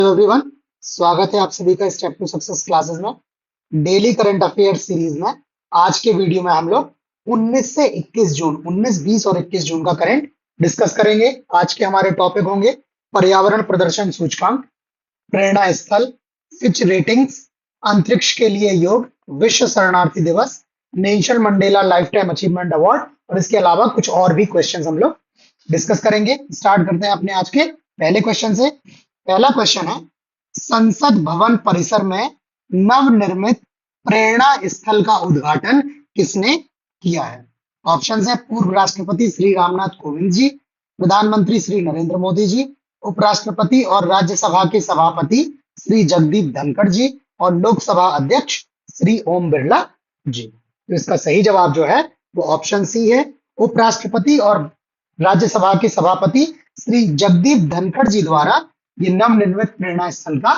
Hello everyone, स्वागत है आप सभी का स्टेप टू सक्सेस क्लासेस में डेली करंट अफेयर सीरीज में। आज के वीडियो में हम लोग 19 से 21 जून 19, 20 और 21 जून का करंट डिस्कस करेंगे। आज के हमारे टॉपिक होंगे पर्यावरण प्रदर्शन सूचकांक, प्रेरणा स्थल, फिच रेटिंग्स, अंतरिक्ष के लिए योग, विश्व शरणार्थी दिवस, Nelson Mandela life time achievement award और इसके अलावा कुछ और भी क्वेश्चंस हम लोग डिस्कस करेंगे। स्टार्ट करते हैं अपने आज के पहले क्वेश्चन से। पहला क्वेश्चन है, संसद भवन परिसर में नवनिर्मित प्रेरणा स्थल का उद्घाटन किसने किया है? ऑप्शन है पूर्व राष्ट्रपति श्री रामनाथ कोविंद जी, प्रधानमंत्री श्री नरेंद्र मोदी जी, उपराष्ट्रपति और राज्यसभा के सभापति श्री जगदीप धनखड़ जी और लोकसभा अध्यक्ष श्री ओम बिरला जी। तो इसका सही जवाब जो है वो ऑप्शन सी है। उपराष्ट्रपति और राज्यसभा के सभापति श्री जगदीप धनखड़ जी द्वारा ये नवनिर्मित प्रेरणा स्थल का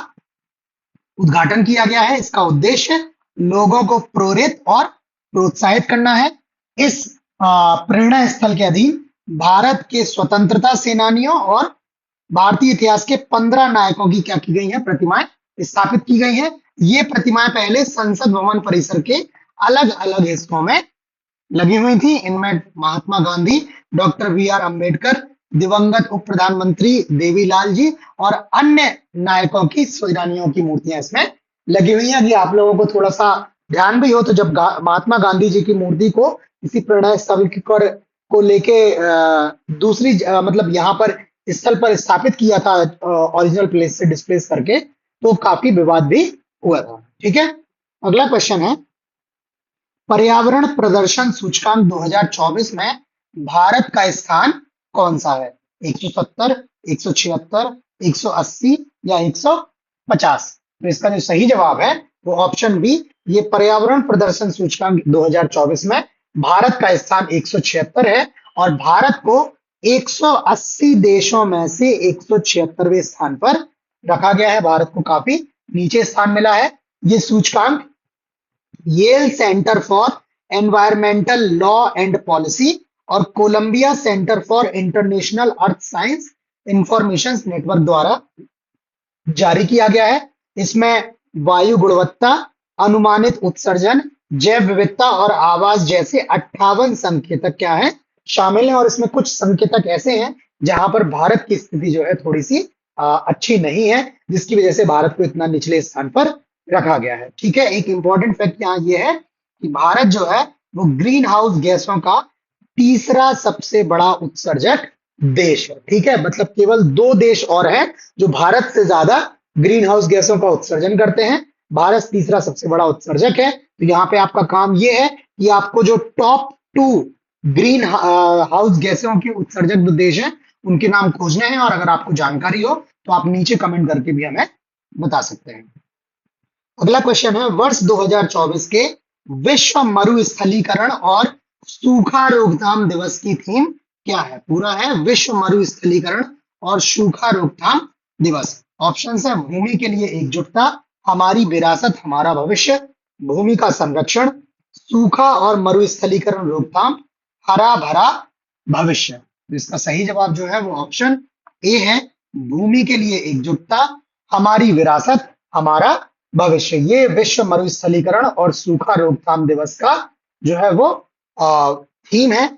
उद्घाटन किया गया है। इसका उद्देश्य लोगों को प्रेरित और प्रोत्साहित करना है। इस प्रेरणा स्थल के अधीन भारत के स्वतंत्रता सेनानियों और भारतीय इतिहास के 15 नायकों की क्या की गई है? प्रतिमाएं स्थापित की गई हैं। ये प्रतिमाएं पहले संसद भवन परिसर के अलग अलग हिस्सों में लगी हुई थी। इनमें महात्मा गांधी, डॉक्टर बी.आर. अम्बेडकर, दिवंगत उप प्रधानमंत्री देवीलाल जी और अन्य नायकों की सेनानियों की मूर्तियां इसमें लगी हुई हैं। अगर आप लोगों को थोड़ा सा ध्यान भी हो तो जब महात्मा गांधी जी की मूर्ति को इसी प्रेरणा स्थल को लेके दूसरी मतलब यहाँ पर स्थल पर स्थापित किया था ओरिजिनल प्लेस से डिस्प्लेस करके, तो काफी विवाद भी हुआ था। ठीक है, अगला क्वेश्चन है, पर्यावरण प्रदर्शन सूचकांक 2024 में भारत का स्थान कौन सा है? 170, 176, 180 या 150? तो इसका जो सही जवाब है वो ऑप्शन बी, ये पर्यावरण प्रदर्शन सूचकांक 2024 में भारत का स्थान 176 है और भारत को 180 देशों में से 176वें स्थान पर रखा गया है। भारत को काफी नीचे स्थान मिला है। ये सूचकांक Yale centre for environmental law and policy और Columbia centre for international earth science information network द्वारा जारी किया गया है। इसमें वायु गुणवत्ता, अनुमानित उत्सर्जन, जैव विविधता और आवास जैसे 58 संकेतक क्या है? शामिल हैं। और इसमें कुछ संकेतक ऐसे हैं जहां पर भारत की स्थिति जो है थोड़ी सी अच्छी नहीं है, जिसकी वजह से भारत को इतना निचले स्थान पर रखा गया है। ठीक है, एक इंपॉर्टेंट फैक्ट यहाँ ये है कि भारत जो है वो ग्रीन हाउस गैसों का तीसरा सबसे बड़ा उत्सर्जक देश है। ठीक है, मतलब केवल 2 देश और हैं जो भारत से ज्यादा ग्रीन हाउस गैसों का उत्सर्जन करते हैं। भारत तीसरा सबसे बड़ा उत्सर्जक है। तो यहाँ पे आपका काम ये है कि आपको जो टॉप 2 ग्रीन हाउस गैसों के उत्सर्जक जो देश हैं उनके नाम खोजने हैं, और अगर आपको जानकारी हो तो आप नीचे कमेंट करके भी हमें बता सकते हैं। अगला क्वेश्चन है, वर्ष 2024 के विश्व मरुस्थलीकरण और सूखा रोकथाम दिवस की थीम क्या है? पूरा है विश्व मरुस्थलीकरण और सूखा रोकथाम दिवस। ऑप्शन है भूमि के लिए एकजुटता, हमारी विरासत हमारा भविष्य, भूमि का संरक्षण, सूखा और मरुस्थलीकरण रोकथाम, हरा भरा भविष्य। तो इसका सही जवाब जो है वो ऑप्शन ए है, भूमि के लिए एकजुटता, हमारी विरासत हमारा भविष्य। ये विश्व मरुस्थलीकरण और सूखा रोकथाम दिवस का जो है वो थीम है।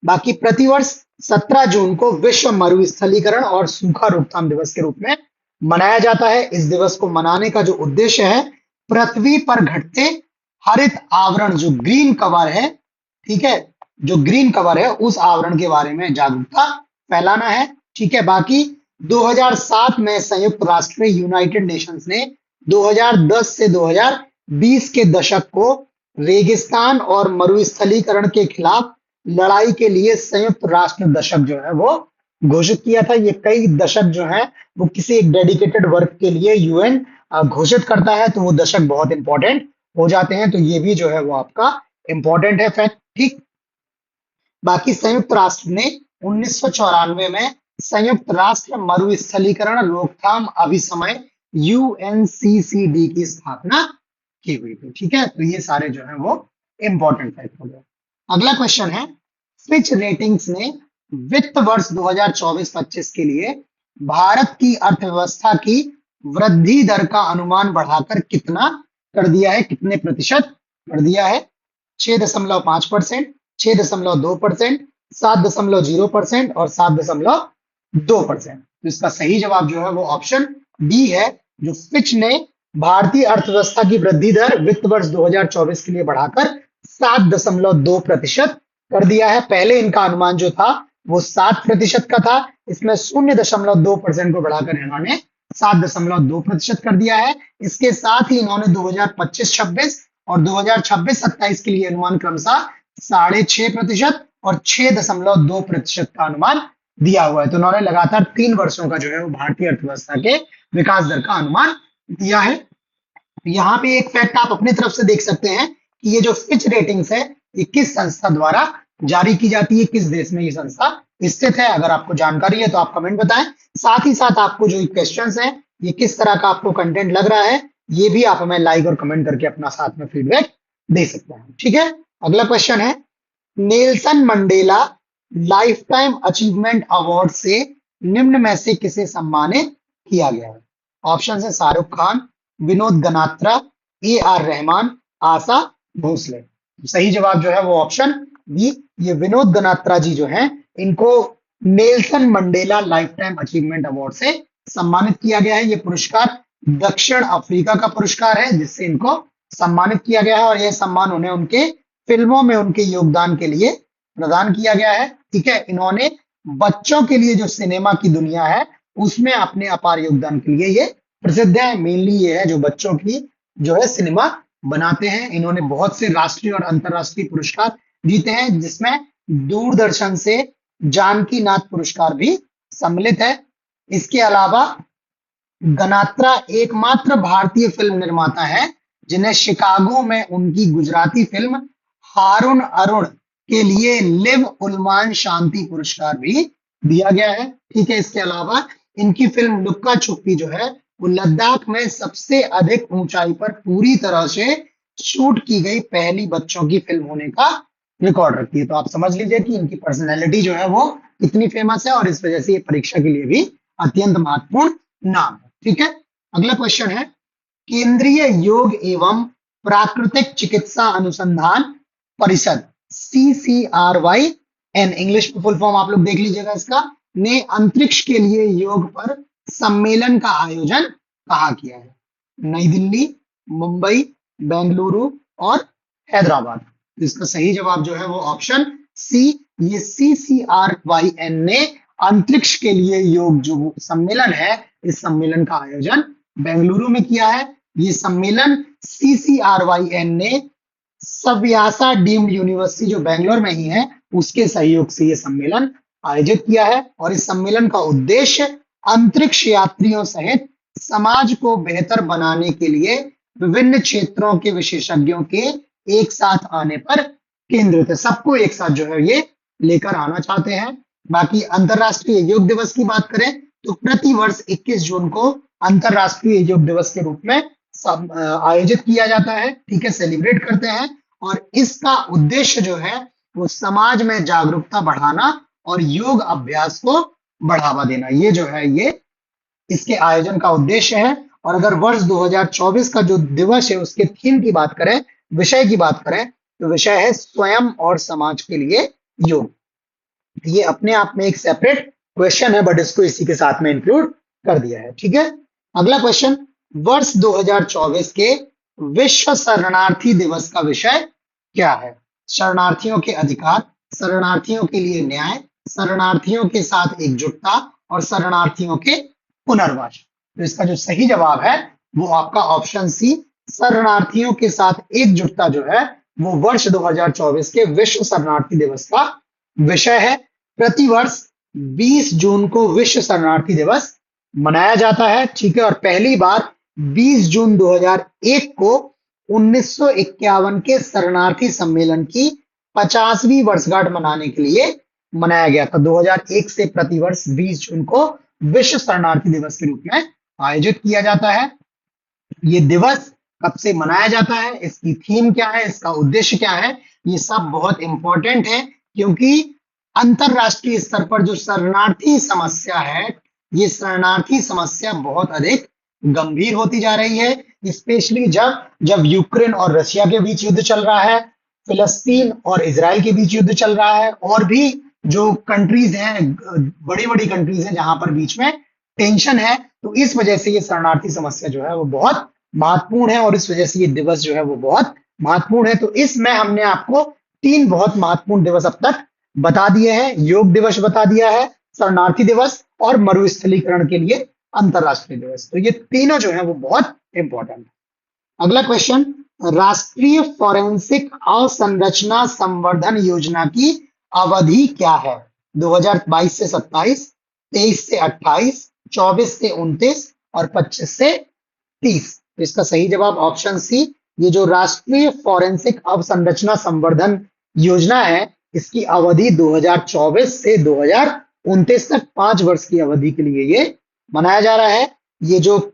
बाकी प्रतिवर्ष 17 जून को विश्व मरुस्थलीकरण और सूखा रोकथाम दिवस के रूप में मनाया जाता है। इस दिवस को मनाने का जो उद्देश्य है, पृथ्वी पर घटते हरित आवरण जो ग्रीन कवर है, ठीक है, जो ग्रीन कवर है उस आवरण के बारे में जागरूकता फैलाना है। ठीक है, बाकी 2007 में संयुक्त राष्ट्र यूनाइटेड नेशंस ने 2010 से 2020 के दशक को रेगिस्तान और मरुस्थलीकरण के खिलाफ लड़ाई के लिए संयुक्त राष्ट्र दशक जो है वो घोषित किया था। ये कई दशक जो है वो किसी एक डेडिकेटेड वर्क के लिए यूएन घोषित करता है, तो वो दशक बहुत इंपॉर्टेंट हो जाते हैं। तो ये भी जो है वो आपका इंपॉर्टेंट है फैक्ट। ठीक, बाकी संयुक्त राष्ट्र ने 1994 में संयुक्त राष्ट्र मरुस्थलीकरण रोकथाम अभिसमय यूएनसीसीडी की स्थापना की हुई थी। ठीक है, तो ये सारे जो है वो इंपॉर्टेंट फैक्ट हो गए। अगला क्वेश्चन है, फिच रेटिंग्स ने वित्त वर्ष 2024-25 के लिए भारत की अर्थव्यवस्था की वृद्धि दर का अनुमान बढ़ाकर कितना कर दिया है, कितने प्रतिशत कर दिया है? 6.5%, 6.2%, 7.0% और 7.2%। तो इसका सही जवाब जो है वो ऑप्शन बी है, जो फिच ने भारतीय अर्थव्यवस्था की वृद्धि दर वित्त वर्ष 2024 के लिए बढ़ाकर 7.2% कर दिया है। पहले इनका अनुमान जो था वो 7% का था, इसमें 0.2% को बढ़ाकर इन्होंने 7.2% कर दिया है। इसके साथ ही इन्होंने 2025-26 और 2026-27 के लिए अनुमान क्रमशः 6.5% और 6.2% का अनुमान दिया हुआ है। तो उन्होंने लगातार 3 वर्षों का जो है वो भारतीय अर्थव्यवस्था के विकास दर का अनुमान दिया है। यहाँ पे एक फैक्ट आप अपनी तरफ से देख सकते हैं कि ये जो फिच रेटिंग्स है ये किस संस्था द्वारा जारी की जाती है, किस देश में ये संस्था स्थित है। अगर आपको जानकारी है तो आप कमेंट बताएं। साथ ही साथ आपको जो क्वेश्चंस हैं ये किस तरह का आपको कंटेंट लग रहा है, ये भी आप हमें लाइक और कमेंट करके अपना साथ में फीडबैक दे सकते हैं। ठीक है, अगला क्वेश्चन है, Nelson Mandela life time achievement award से निम्न में से किसे सम्मानित किया गया है? ऑप्शन है शाहरुख खान, विनोद गनात्रा, ए आर रहमान, आशा भोसले। सही जवाब जो है वो ऑप्शन बी, ये विनोद गनात्रा जी जो हैं इनको Nelson Mandela life time achievement award से सम्मानित किया गया है। ये पुरस्कार दक्षिण अफ्रीका का पुरस्कार है जिससे इनको सम्मानित किया गया है और यह सम्मान उन्हें उनके फिल्मों में उनके योगदान के लिए प्रदान किया गया है। ठीक है, इन्होंने बच्चों के लिए जो सिनेमा की दुनिया है उसमें अपने अपार योगदान के लिए ये प्रसिद्ध है। मेनली ये है जो बच्चों की जो है सिनेमा बनाते हैं। इन्होंने बहुत से राष्ट्रीय और अंतर्राष्ट्रीय पुरस्कार जीते हैं जिसमें दूरदर्शन से जानकी नाथ पुरस्कार भी सम्मिलित है। इसके अलावा गनात्रा एकमात्र भारतीय फिल्म निर्माता है जिन्हें शिकागो में उनकी गुजराती फिल्म हारून अरुण के लिए लिव उलमान शांति पुरस्कार भी दिया गया है। ठीक है, इसके अलावा इनकी फिल्म लुक्का छुपी जो है वो लद्दाख में सबसे अधिक ऊंचाई पर पूरी तरह से शूट की गई पहली बच्चों की फिल्म होने का रिकॉर्ड रखती है। तो आप समझ लीजिए कि इनकी पर्सनैलिटी जो है वो कितनी फेमस है और इस वजह से ये परीक्षा के लिए भी अत्यंत महत्वपूर्ण नाम है। ठीक है, अगला क्वेश्चन है, केंद्रीय योग एवं प्राकृतिक चिकित्सा अनुसंधान परिषद CCRYN, इंग्लिश में फुल फॉर्म आप लोग देख लीजिएगा इसका, ने अंतरिक्ष के लिए योग पर सम्मेलन का आयोजन कहाँ किया है? नई दिल्ली, मुंबई, बेंगलुरु और हैदराबाद। इसका सही जवाब जो है वो ऑप्शन सी, ये CCRYN ने अंतरिक्ष के लिए योग जो सम्मेलन है इस सम्मेलन का आयोजन बेंगलुरु में किया है। ये सम्मेलन CCRYN ने सव्यासा डीम्ड यूनिवर्सिटी जो बेंगलोर में ही है उसके सहयोग से ये सम्मेलन आयोजित किया है और इस सम्मेलन का उद्देश्य अंतरिक्ष यात्रियों सहित समाज को बेहतर बनाने के लिए विभिन्न क्षेत्रों के विशेषज्ञों के एक साथ आने पर केंद्रित है। सबको एक साथ जो है ये लेकर आना चाहते हैं। बाकी अंतरराष्ट्रीय योग दिवस की बात करें तो प्रति वर्ष 21 जून को अंतरराष्ट्रीय योग दिवस के रूप में आयोजित किया जाता है। ठीक है, सेलिब्रेट करते हैं और इसका उद्देश्य जो है वो समाज में जागरूकता बढ़ाना और योग अभ्यास को बढ़ावा देना, ये जो है ये इसके आयोजन का उद्देश्य है। और अगर वर्ष 2024 का जो दिवस है उसके थीम की बात करें, विषय की बात करें तो विषय है स्वयं और समाज के लिए योग। ये अपने आप में एक सेपरेट क्वेश्चन है बट इसको इसी के साथ में इंक्लूड कर दिया है। ठीक है, अगला क्वेश्चन, वर्ष 2024 के विश्व शरणार्थी दिवस का विषय क्या है? शरणार्थियों के अधिकार, शरणार्थियों के लिए न्याय, शरणार्थियों के साथ एकजुटता और शरणार्थियों के पुनर्वास। तो इसका जो सही जवाब है वो आपका ऑप्शन सी, शरणार्थियों के साथ एकजुटता जो है वो वर्ष 2024 के विश्व शरणार्थी दिवस का विषय है। प्रतिवर्ष 20 जून को विश्व शरणार्थी दिवस मनाया जाता है। ठीक है, और पहली बार 20 जून 2001 को 1951 के शरणार्थी सम्मेलन की 50वीं वर्षगांठ मनाने के लिए मनाया गया था। 2001 से प्रतिवर्ष 20 जून को विश्व शरणार्थी दिवस के रूप में आयोजित किया जाता है। ये दिवस कब से मनाया जाता है, इसकी थीम क्या है, इसका उद्देश्य क्या है, ये सब बहुत इंपॉर्टेंट है क्योंकि अंतरराष्ट्रीय स्तर पर जो शरणार्थी समस्या है ये शरणार्थी समस्या बहुत अधिक गंभीर होती जा रही है, स्पेशली जब जब यूक्रेन और रशिया के बीच युद्ध चल रहा है, फिलिस्तीन और इजराइल के बीच युद्ध चल रहा है, और भी जो कंट्रीज हैं, बड़ी बड़ी कंट्रीज हैं जहां पर बीच में टेंशन है। तो इस वजह से ये शरणार्थी समस्या जो है वो बहुत महत्वपूर्ण है, और इस वजह से ये दिवस जो है वो बहुत महत्वपूर्ण है। तो इसमें हमने आपको 3 बहुत महत्वपूर्ण दिवस अब तक बता दिए हैं। योग दिवस बता दिया है, शरणार्थी दिवस, और मरुस्थलीकरण के लिए अंतरराष्ट्रीय दिवस। तो ये तीनों जो है वो बहुत इंपॉर्टेंट है। अगला क्वेश्चन, राष्ट्रीय फोरेंसिक अवसंरचना संवर्धन योजना की अवधि क्या है? 2022 से 27, 23 से 28, 24 से 29 और 25 से 30। तो इसका सही जवाब ऑप्शन सी, ये जो राष्ट्रीय फोरेंसिक अवसंरचना संवर्धन योजना है, इसकी अवधि 2024 से 2029 तक 5 वर्ष की अवधि के लिए ये बनाया जा रहा है। ये जो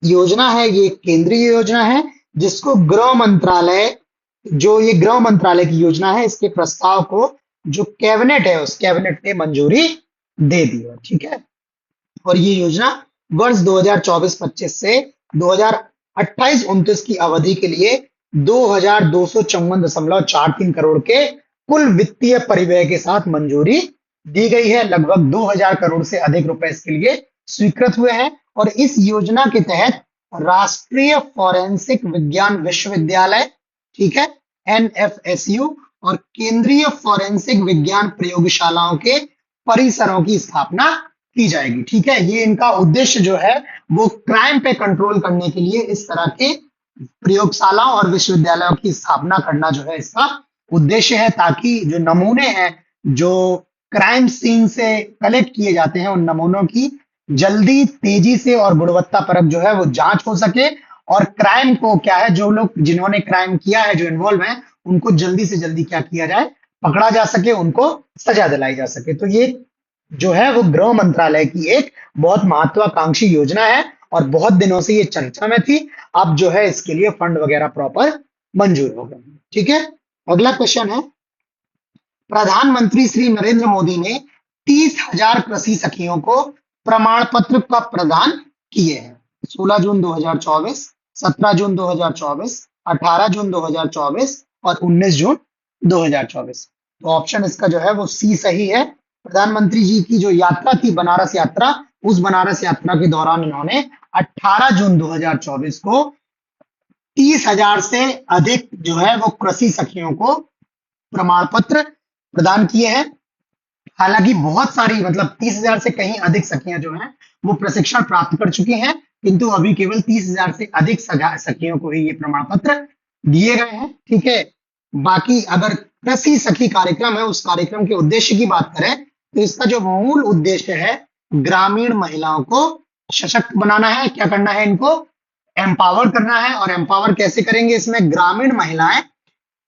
योजना है ये केंद्रीय योजना है, जिसको गृह मंत्रालय, जो ये गृह मंत्रालय की योजना है, इसके प्रस्ताव को जो कैबिनेट है उस कैबिनेट ने मंजूरी दे दी है। ठीक है, और ये योजना वर्ष 2024-25 से 2028-29 की अवधि के लिए 2254.43 करोड़ के कुल वित्तीय परिव्यय के साथ मंजूरी दी गई है। लगभग 2000 करोड़ से अधिक रुपए इसके लिए स्वीकृत हुए हैं। और इस योजना के तहत राष्ट्रीय फोरेंसिक विज्ञान विश्वविद्यालय, ठीक है, NFSU, और केंद्रीय फोरेंसिक विज्ञान प्रयोगशालाओं के परिसरों की स्थापना की जाएगी। ठीक है, ये इनका उद्देश्य जो है वो क्राइम पे कंट्रोल करने के लिए इस तरह के प्रयोगशालाओं और विश्वविद्यालयों की स्थापना करना जो है इसका उद्देश्य है, ताकि जो नमूने हैं जो क्राइम सीन से कलेक्ट किए जाते हैं, उन नमूनों की जल्दी, तेजी से और गुणवत्तापरक जो है वो जांच हो सके, और क्राइम को क्या है, जो लोग जिन्होंने क्राइम किया है, जो इन्वॉल्व हैं, उनको जल्दी से जल्दी क्या किया जाए, पकड़ा जा सके, उनको सजा दिलाई जा सके। तो ये जो है वो गृह मंत्रालय की एक बहुत महत्वाकांक्षी योजना है, और बहुत दिनों से ये चर्चा में थी। अब जो है इसके लिए फंड वगैरह प्रॉपर मंजूर हो गए। ठीक है, अगला क्वेश्चन है, प्रधानमंत्री श्री नरेंद्र मोदी ने 30,000 कृषि सखियों को प्रमाण पत्र कब प्रदान किए हैं? 16 जून 2024, 17 जून 2024, 18 जून 2024 और 19 जून 2024। तो ऑप्शन इसका जो है वो सी सही है। प्रधानमंत्री जी की जो यात्रा थी, बनारस यात्रा, उस बनारस यात्रा के दौरान इन्होंने 18 जून 2024 को 30,000 से अधिक जो है वो कृषि सखियों को प्रमाण पत्र प्रदान किए हैं। हालांकि बहुत सारी, मतलब 30,000 से कहीं अधिक सखियां जो हैं वो प्रशिक्षण प्राप्त कर चुकी हैं, किंतु अभी केवल 30,000 से अधिक सखियों को ही ये प्रमाण पत्र दिए गए हैं। ठीक है, बाकी अगर कृषि सखी कार्यक्रम है, उस कार्यक्रम के उद्देश्य की बात करें तो इसका जो मूल उद्देश्य है, ग्रामीण महिलाओं को सशक्त बनाना है। क्या करना है, इनको एम्पावर करना है। और एम्पावर कैसे करेंगे, इसमें ग्रामीण महिलाएं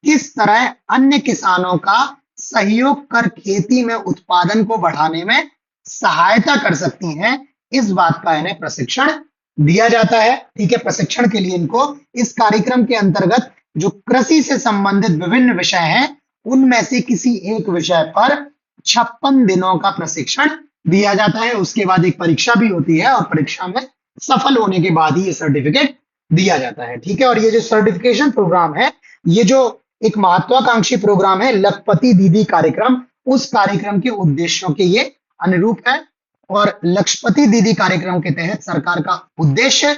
किस तरह अन्य किसानों का सहयोग कर खेती में उत्पादन को बढ़ाने में सहायता कर सकती हैं, इस बात का इन्हें प्रशिक्षण दिया जाता है। ठीक है, प्रशिक्षण के लिए इनको इस कार्यक्रम के अंतर्गत जो कृषि से संबंधित विभिन्न विषय हैं, उनमें से किसी एक विषय पर 56 दिनों का प्रशिक्षण दिया जाता है। उसके बाद एक परीक्षा भी होती है, और परीक्षा में सफल होने के बाद ही ये सर्टिफिकेट दिया जाता है। ठीक है, और ये जो सर्टिफिकेशन प्रोग्राम है, ये जो एक महत्वाकांक्षी प्रोग्राम है, लखपति दीदी कार्यक्रम, उस कार्यक्रम के उद्देश्यों के ये अनुरूप है। और लखपति दीदी कार्यक्रम के तहत सरकार का उद्देश्य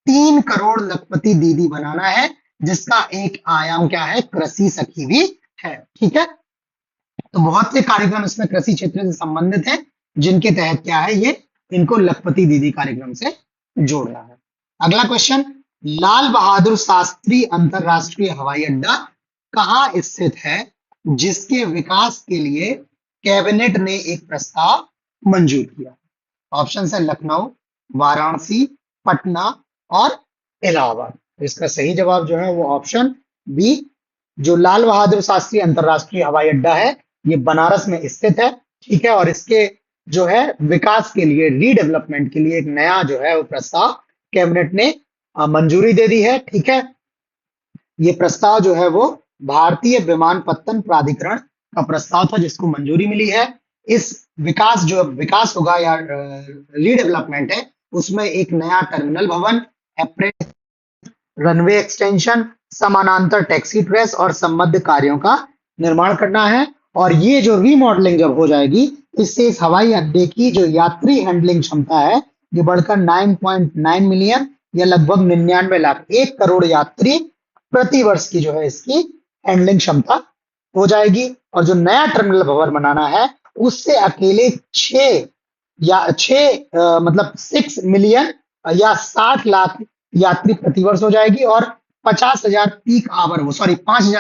3 करोड़ लखपति दीदी बनाना है, जिसका एक आयाम क्या है, कृषि सखी भी है। ठीक है, तो बहुत से कार्यक्रम इसमें कृषि क्षेत्र से संबंधित हैं, जिनके तहत क्या है, ये इनको लखपति दीदी कार्यक्रम से जोड़ रहा है। अगला क्वेश्चन, लाल बहादुर शास्त्री अंतरराष्ट्रीय हवाई अड्डा कहाँ स्थित है, जिसके विकास के लिए कैबिनेट ने एक प्रस्ताव मंजूर किया? ऑप्शन है लखनऊ, वाराणसी, पटना और इलाहाबाद। इसका सही जवाब जो है वो ऑप्शन बी, जो लाल बहादुर शास्त्री अंतरराष्ट्रीय हवाई अड्डा है, ये बनारस में स्थित है। ठीक है, और इसके जो है विकास के लिए, रीडेवलपमेंट के लिए एक नया जो है वो प्रस्ताव कैबिनेट ने मंजूरी दे दी है। ठीक है, ये प्रस्ताव जो है वो भारतीय विमानपत्तन प्राधिकरण का प्रस्ताव था, जिसको मंजूरी मिली है। इस विकास होगा या रीडेवलपमेंट है, उसमें एक नया टर्मिनल भवन, रनवे एक्सटेंशन, समानांतर टैक्सी ट्रेस और संबद्ध कार्यों का निर्माण करना है। और ये जो रीमॉडलिंग जब हो जाएगी, इससे इस हवाई अड्डे की जो यात्री हैंडलिंग क्षमता है, ये बढ़कर 9.9 मिलियन या लगभग 99 लाख, 1 करोड़ यात्री प्रति वर्ष की जो है इसकी हैंडलिंग क्षमता हो जाएगी। और जो नया टर्मिनल भवन बनाना है, उससे अकेले 6 मिलियन या 60 लाख यात्री प्रतिवर्ष हो जाएगी। और 5,000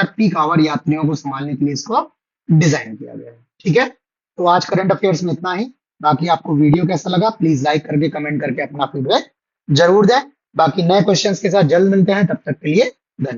पीक आवर यात्रियों को संभालने के लिए इसको डिजाइन किया गया है। ठीक है, तो आज करंट अफेयर्स में इतना ही। बाकी आपको वीडियो कैसा लगा, प्लीज लाइक करके कमेंट करके अपना फीडबैक जरूर दें। बाकी नए क्वेश्चंस के साथ जल्द मिलते हैं, तब तक के लिए धन्यवाद।